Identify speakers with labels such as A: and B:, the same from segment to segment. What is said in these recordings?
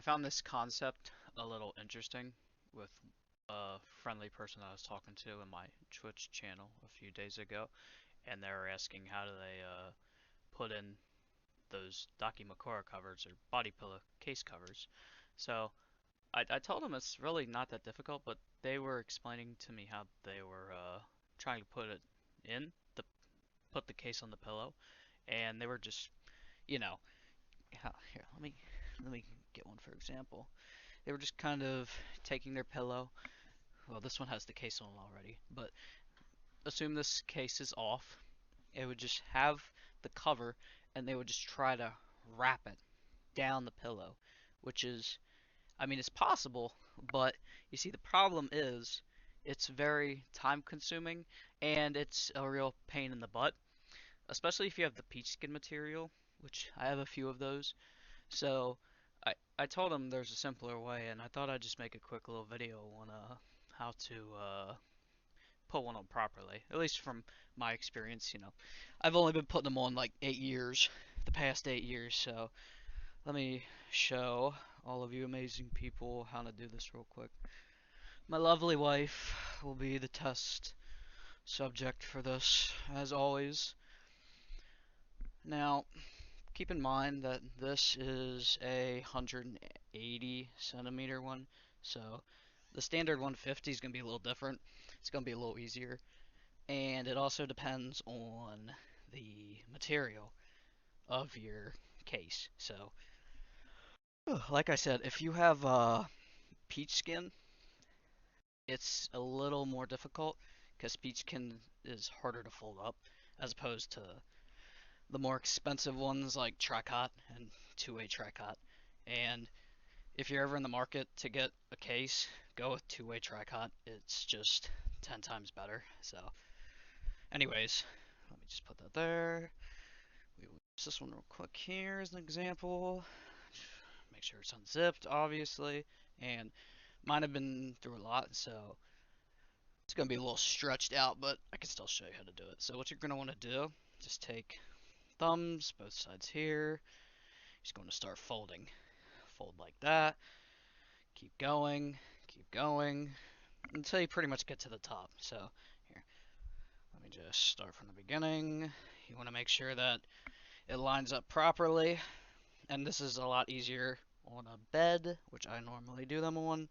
A: found this concept a little interesting with a friendly person I was talking to in my Twitch channel a few days ago, and they were asking how do they put in those Dakimakura covers or body pillow case covers. So I told them it's really not that difficult, but they were explaining to me how they were trying to put it in the put the case on the pillow, and they were just you know here let me get one for example. They were just kind of taking their pillow. Well, this one has the case on already, but assume this case is off. It would just have the cover, and they would just try to wrap it down the pillow, which is, I mean, it's possible, but you see, the problem is it's very time consuming and it's a real pain in the butt, especially if you have the peach skin material, which I have a few of those. So I told them there's a simpler way, and I thought I'd just make a quick little video on how to put one on properly. At least from my experience, I've only been putting them on like 8 years, the past 8 years. So let me show all of you amazing people how to do this real quick. My lovely wife will be the test subject for this, as always. Now, keep in mind that this is a 180 centimeter one, so the standard 150 is going to be a little different. It's going to be a little easier, and it also depends on the material of your case. So, like I said, if you have peach skin, it's a little more difficult because peach skin is harder to fold up as opposed to the more expensive ones like tricot and two-way tricot. And if you're ever in the market to get a case, go with two-way tricot. It's just 10 times better. So, anyways, let me just put that there. We will use this one real quick here as an example. Make sure it's unzipped, obviously. And mine have been through a lot, so it's going to be a little stretched out, but I can still show you how to do it. So what you're going to want to do, just take thumbs, both sides here. Just going to start folding. Fold like that. Keep going, until you pretty much get to the top. So here, let me just start from the beginning. You want to make sure that it lines up properly, and this is a lot easier on a bed, which I normally do them on.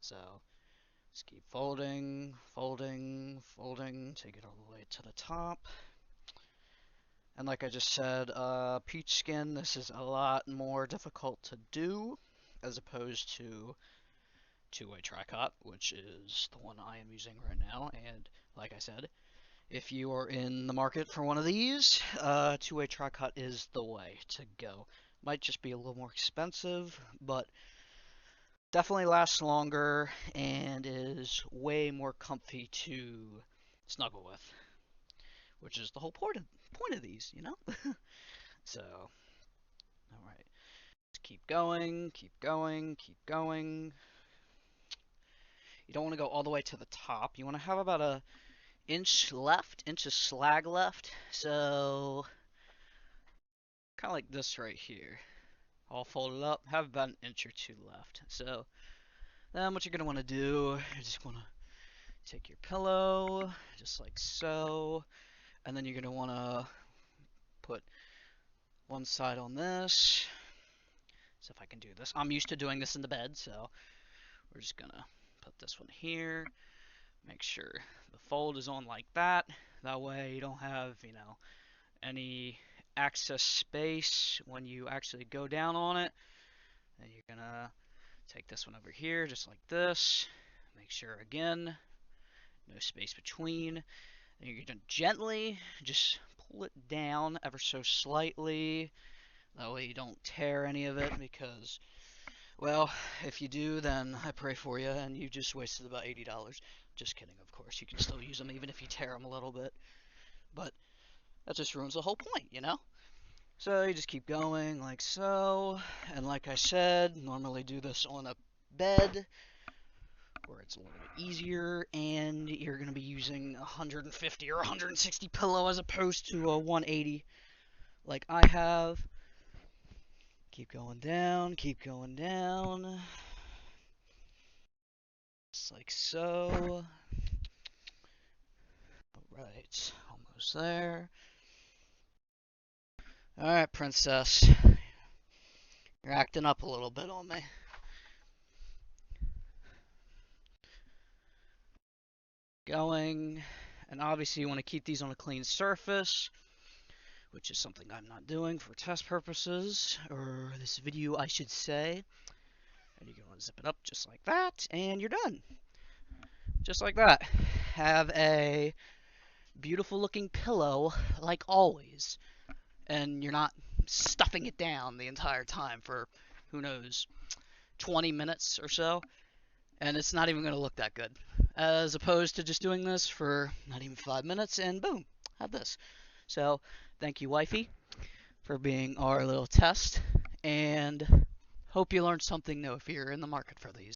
A: So just keep folding, folding, folding, take it all the way to the top. And like I just said, peach skin, this is a lot more difficult to do as opposed to two-way tricot, which is the one I am using right now. And like I said, if you are in the market for one of these, two-way tricot is the way to go. Might just be a little more expensive, but definitely lasts longer and is way more comfy to snuggle with, which is the whole point of these, So, all right, just keep going, keep going, keep going. You don't want to go all the way to the top. You want to have about an inch of slag left. So, kind of like this right here. All folded up, have about an inch or two left. So, then what you're going to want to do, you're just going to take your pillow, just like so, and then you're going to want to put one side on this. So if I can do this, I'm used to doing this in the bed, so we're just going to put this one here. Make sure the fold is on like that. That way you don't have, any excess space when you actually go down on it. And you're going to take this one over here just like this. Make sure, again, no space between. And you're going to gently just pull it down ever so slightly. That way you don't tear any of it because, well, if you do, then I pray for you and you just wasted about $80. Just kidding, of course. You can still use them even if you tear them a little bit. But that just ruins the whole point, So you just keep going like so. And like I said, normally do this on a bed where it's a little bit easier, and you're going to be using 150 or 160 pillow as opposed to a 180 like I have. Keep going down, keep going down. Just like so. Alright, almost there. Alright, princess. You're acting up a little bit on me. Going, and obviously you want to keep these on a clean surface, which is something I'm not doing for test purposes, or this video I should say. And you go and zip it up just like that, and you're done. Just like that. Have a beautiful looking pillow, like always, and you're not stuffing it down the entire time for, who knows, 20 minutes or so, and it's not even going to look that good. As opposed to just doing this for not even 5 minutes, and boom, have this. So, thank you, wifey, for being our little test, and hope you learned something new if you're in the market for these.